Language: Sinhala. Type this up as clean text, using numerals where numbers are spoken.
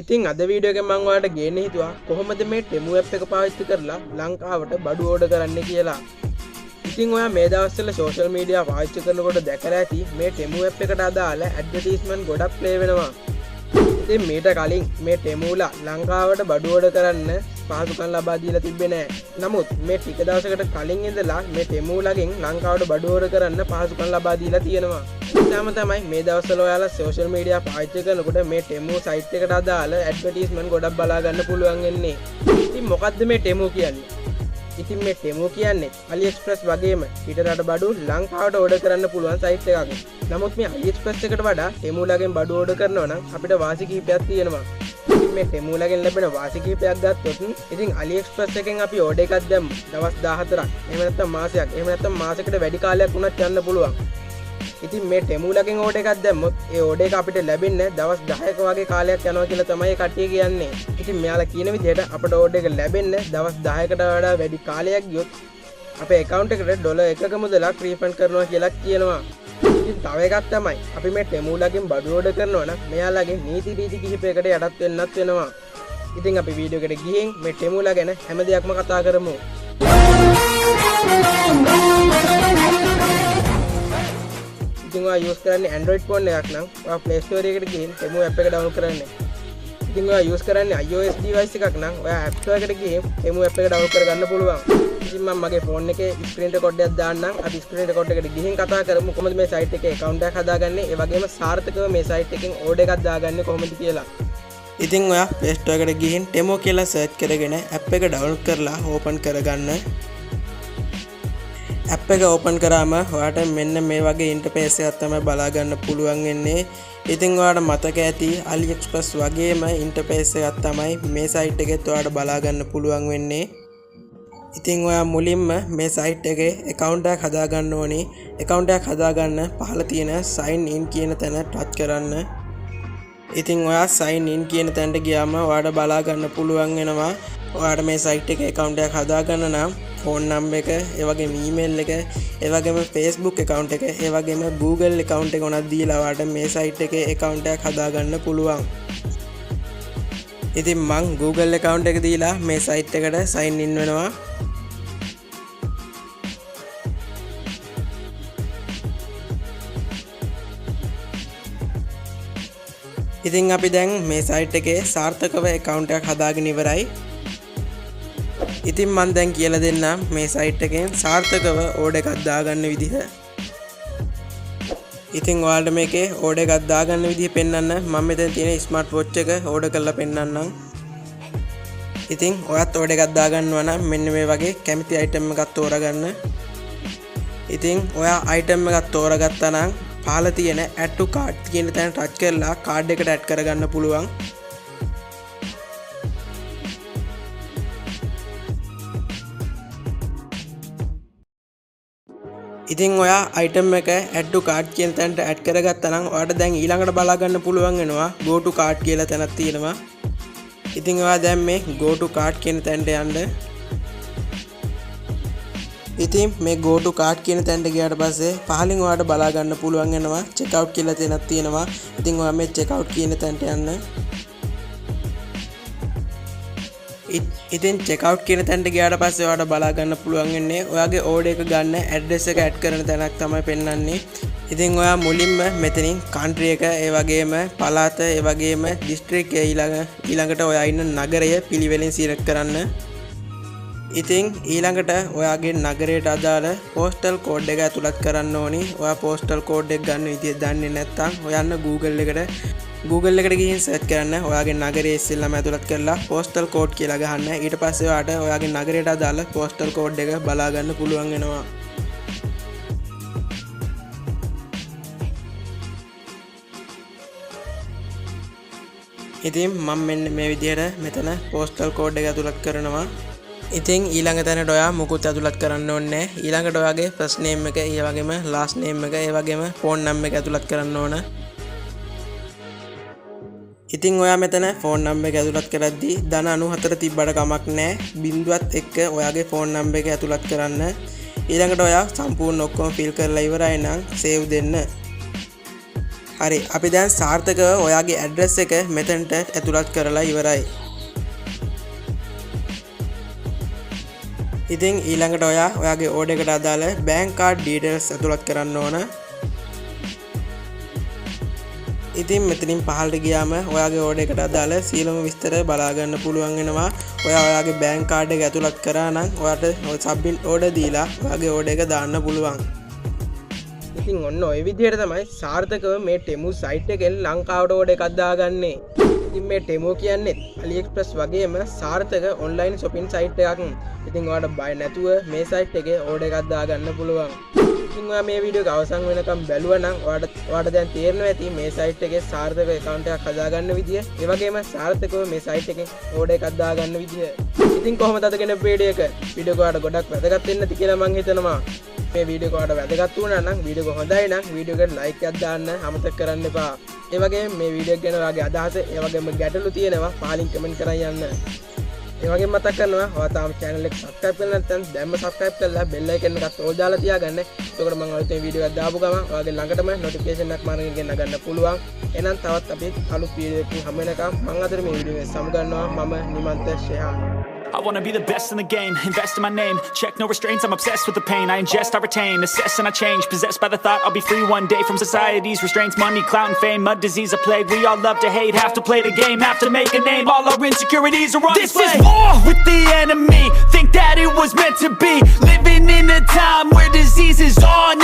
ඉතින් අද වීඩියෝ එකෙන් මම ඔයාලට ගේන්න හිතුවා කොහොමද මේ Temu app එක පාවිච්චි කරලා ලංකාවට බඩු ඕඩර් කරන්න කියලා. ඉතින් ඔයා මේ දවස්වල social media පාවිච්චි කරනකොට දැකලා ඇති මේ Temu app එකට අදාළ advertisement ගොඩක් play වෙනවා. ඉතින් මීට කලින් මේ Temu ලා ලංකාවට බඩු ඕඩර් කරන්න පහසුකම් ලබා දීලා තිබ්බේ නෑ. නමුත් මේ ටික දවසකට කලින් ඉඳලා මේ Temu ලාගෙන් ලංකාවට බඩු ඕඩර් කරන්න පහසුකම් ලබා දීලා තියෙනවා. ඊටම තමයි මේ දවස්වල ඔයාලා social media පාවිච්චි කරනකොට මේ Temu site එකට අදාළ advertisement ගොඩක් බලා ගන්න පුළුවන් වෙන්නේ. ඉතින් මොකද්ද මේ Temu කියන්නේ? ඉතින් මේ Temu කියන්නේ AliExpress වගේම පිටරට බඩු ලංකාවට ඕඩර් කරන්න පුළුවන් site එකක්. නමුත් මේ AliExpress එකට වඩා Temu ලාගෙන් බඩු ඕඩර් කරනවා නම් අපිට වාසි කිහිපයක් තියෙනවා. ඉතින් මේ Temu ලාගෙන් ලැබෙන වාසි කිහිපයක් ගත්තොත් ඉතින් AliExpress එකෙන් අපි ඕඩර් එකක් දැම්ම දවස් 14ක් එහෙම නැත්නම් මාසයක් එහෙම නැත්නම් මාසයකට වැඩි කාලයක් වුණත් යන්න පුළුවන්. ඉතින් මේ Temu ලාගෙන් ඕඩර් එකක් දැම්මොත් ඒ ඕඩර් එක අපිට ලැබෙන්නේ දවස් 10ක වගේ කාලයක් යනවා කියලා තමයි කට්ටිය කියන්නේ. ඉතින් මෙයාලා කියන විදිහට අපට ඕඩර් එක ලැබෙන්නේ දවස් 10කට වඩා වැඩි කාලයක් ගියොත් අපේ account එකට ඩොලර් 1ක මුදලක් රීෆන්ඩ් කරනවා කියලා කියනවා. ඉතින් තව එකක් තමයි අපි මේ Temu ලාගෙන් බඩු ඕඩර් කරනවා නම් මෙයාලාගේ නීති රීති කිහිපයකට යටත් වෙන්නත් වෙනවා. ඉතින් අපි වීඩියෝ එකට ගිහින් මේ Temu ලා ගැන හැම දෙයක්ම කතා කරමු. ඉතින් ඔයා use කරන්නේ Android phone එකක් නම් ඔයා Play Store එකට ගිහින් Temu app එක download කරන්න. ඉතින් ඔයා use කරන්නේ iOS device එකක් නම් ඔයා App Store එකට ගිහින් Temu app එක download කරගන්න පුළුවන්. ඉතින් මම මගේ phone එකේ screen record එකක් දාන්නම්. අපි screen record එකට ගිහින් කතා කරමු කොහොමද මේ site එකේ account එකක් හදාගන්නේ. ඒ වගේම සාර්ථකව මේ site එකෙන් order එකක් දාගන්නේ කොහොමද කියලා. ඉතින් ඔයා Play Store එකට ගිහින් Temu කියලා search කරගෙන app එක download කරලා open කරගන්න. app එක open කරාම ඔයාට මෙන්න මේ වගේ interface එකක් තමයි බලා ගන්න පුළුවන් වෙන්නේ. ඉතින් ඔයාට මතක ඇති AliExpress වගේම interface එකක් තමයි මේ site එකෙත් ඔයාට බලා ගන්න පුළුවන් වෙන්නේ. ඉතින් ඔයා මුලින්ම මේ site එකේ account එකක් හදා ගන්න ඕනේ. account එකක් හදා ගන්න පහළ තියෙන sign in කියන තැන touch කරන්න. ඉතින් ඔයා sign in කියන තැනට ගියාම ඔයාට බලා ගන්න පුළුවන් වෙනවා ඔයාට මේ site එකේ account එකක් හදා ගන්න නම් phone number එක, ඒ වගේම email එක, ඒ වගේම Facebook account එක, ඒ වගේම Google account එක උනත් දීලා ඔයාට මේ site එකේ account එකක් හදා ගන්න පුළුවන්. ඉතින් මං Google account එක දීලා මේ site එකට sign in වෙනවා. ඉතින් අපි දැන් මේ site එකේ සාර්ථකව account එකක් හදාගෙන ඉවරයි. ඉතින් මම දැන් කියලා දෙන්නම් මේ site එකෙන් සාර්ථකව order එකක් දාගන්න විදිහ. ඉතින් ඔයාලට මේකේ order එකක් දාගන්න විදිහ පෙන්වන්න මම මෙතන තියෙන smart watch එක order කරලා පෙන්වන්නම්. ඉතින් ඔයත් order එකක් දාගන්නවා නම් මෙන්න මේ වගේ කැමති item එකක් තෝරගන්න. ඉතින් ඔයා item එකක් තෝරගත්තා නම් පහළ තියෙන add to cart කියන තැන touch කරලා card එකට add කරගන්න පුළුවන්. ඉතින් ඔයා item එක add to cart කියන තැනට add කරගත්තා නම් ඔයාට දැන් ඊළඟට බලා ගන්න පුළුවන් වෙනවා go to cart කියලා තැනක් තියෙනවා. ඉතින් ඔයා දැන් මේ go to cart කියන තැනට යන්න. ඉතින් මේ go to cart කියන තැනට ගියාට පස්සේ පහලින් ඔයාට බලා ගන්න පුළුවන් වෙනවා check out කියලා තැනක් තියෙනවා. ඉතින් ඔයා මේ check out කියන තැනට යන්න. ඉතින් check out කියන තැනට ගියාට පස්සේ ඔයාට බලා ගන්න පුළුවන් වෙන්නේ ඔයාගේ order එක ගන්න address එක add කරන තැනක් තමයි පෙන්වන්නේ. ඉතින් ඔයා මුලින්ම මෙතනින් country එක, ඒ වගේම පළාත, ඒ වගේම district ඊළඟට ඔයා ඉන්න නගරය පිළිවෙලින් select කරන්න. ඉතින් ඊළඟට ඔයාගේ නගරයට අදාළ postal code එක ඇතුළත් කරන්න ඕනි. ඔයා postal code එක ගන්න විදිය දන්නේ නැත්නම් ඔයන්න Google එකට ගිහින් search කරන්න. ඔයාගේ නගරයේ ඉස්සෙල්ලාම ඇතුළත් කරලා postal code කියලා ගහන්න. ඊට පස්සේ ඔයාට ඔයාගේ නගරයට අදාළ postal code එක බලා ගන්න පුළුවන් වෙනවා. ඉතින් මම මෙන්න මේ විදිහට මෙතන postal code එක ඇතුළත් කරනවා. ඉතින් ඊළඟ තැනට ඔයා මුකුත් ඇතුළත් කරන්න ඕනේ නැහැ. ඊළඟට ඔයාගේ first name එක, ඒ වගේම last name එක, ඒ වගේම phone number එක ඇතුළත් කරන්න ඕන. ඉතින් ඔයා මෙතන phone number එක ඇතුළත් කරද්දී ධන 94 තිබ්බට කමක් නැහැ. බිංදුවත් එක්ක ඔයාගේ phone number එක ඇතුළත් කරන්න. ඊළඟට ඔයා සම්පූර්ණ ඔක්කොම fill කරලා ඉවරයි නම් save දෙන්න. හරි අපි දැන් සාර්ථකව ඔයාගේ ඇඩ්‍රස් එක මෙතනට ඇතුළත් කරලා ඉවරයි. ඉතින් ඊළඟට ඔයාගේ ඕඩර් එකට අදාළ බැංක් කාඩ් ඩීටේල්ස් ඇතුළත් කරන්න ඕන. ඉතින් මෙතනින් පහළට ගියාම ඔයාගේ ඕඩර් එකට අදාළ සියලුම විස්තර බලා ගන්න පුළුවන් වෙනවා. ඔයාගේ බැංක් කාඩ් එක ඇතුළත් කරා නම් ඔයාට සබ්මිට් ඕඩර් දීලා ඔයාගේ ඕඩර් එක දාන්න පුළුවන්. ඉතින් ඔන්න ඔය විදිහට තමයි සාර්ථකව මේ ටෙමු සයිට් එකෙන් ලංකාවට ඕඩර් එකක් දාගන්නේ. ඉතින් මේ ටෙමු කියන්නේ AliExpress වගේම සාර්ථක ඔන්ලයින් shopping site එකක්. ඉතින් ඔයාලට බය නැතුව මේ site එකේ ඕඩර් එකක් දාගන්න පුළුවන්. ඉතින් ඔයා මේ වීඩියෝ එක අවසන් වෙනකම් බැලුවා නම් ඔයාට දැන් තේරෙනවා ඇති මේ site එකේ සාර්ථක account එකක් හදාගන්න විදිය. ඒ වගේම සාර්ථකව මේ site එකෙන් ඕඩර් එකක් දාගන්න විදිය. ඉතින් කොහොමද අද කෙනෙක් වීඩියෝ එක ඔයාලට ගොඩක් වැදගත් වෙන්න ඇති කියලා මම හිතනවා. මේ වීඩියෝ එක ඔයාලට වැදගත් වුණා නම් වීඩියෝ එක හොඳයි නම් වීඩියෝ එකට ලයික් එකක් දාන්න අමතක කරන්න එපා. ඒ වගේම මේ වීඩියෝ එක ගැන ඔයාගේ අදහස ඒ වගේම ගැටලු තියෙනවා පහලින් කමෙන්ට් කරන් යන්න. ඒ වගේම මතක් කරනවා ඔයා තාම channel එක subscribe කරලා නැත්නම් දැන්ම subscribe කරලා bell icon එකත් ඕල් දාලා තියාගන්න. එතකොට මම අලුතෙන් වීඩියෝ එකක් දාපු ගමන් ඔයාගේ ළඟටම notification එකක් මාර්ගෙන් ගෙන්න ගන්න පුළුවන්. එහෙනම් තවත් අපි අලුත් වීඩියෝ එකකින් හමු වෙනකම් මම අද මේ වීඩියෝ එක සමුගන්නවා. මම නිමන්ත ශේහාන්. I wanna be the best in the game, invest in my name, check no restraints, I'm obsessed with the pain, I ingest, I retain, assess and I change, possessed by the thought I'll be free one day from society's restraints, money, clout and fame, a disease, a plague, we all love to hate, have to play the game, have to make a name, all our insecurities are on display. This is war with the enemy, think that it was meant to be, living in a time where disease is on